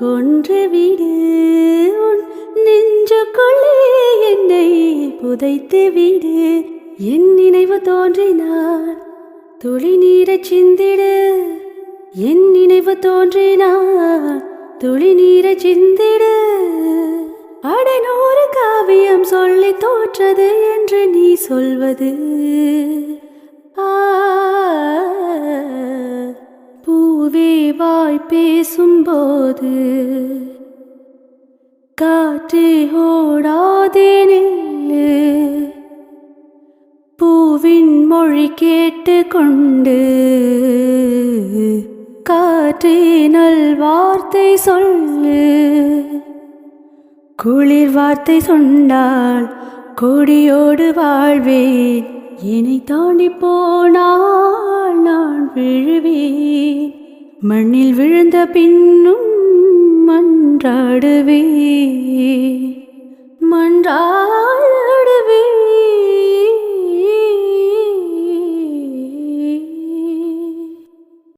கொன்றுவிடு உன் நெஞ்சுக்குள்ளே என்னை புதைத்து விடு. என் நினைவு தோன்றினார் துளி நீரைச் சிந்திடு. என் நினைவு தோன்றினார் துளி நீரைச் சிந்திடு. அடைநூறு காவியம் சொல்லி தோற்றது என்று நீ சொல்வது. பூவே வாய் பேசும்போது காற்றே ஓடாதே நில்லு. பூவின் மொழி கேட்டு கொண்டு காற்றே நல் வார்த்தை சொல்லு. குளிர் வார்த்தை சொன்னால் கொடியோடு வாழ்வேன். என்னை தாண்டி போனால் நான் விழுவேன். மண்ணில் விழுந்த பின்னும் மன்றாடுவேன்.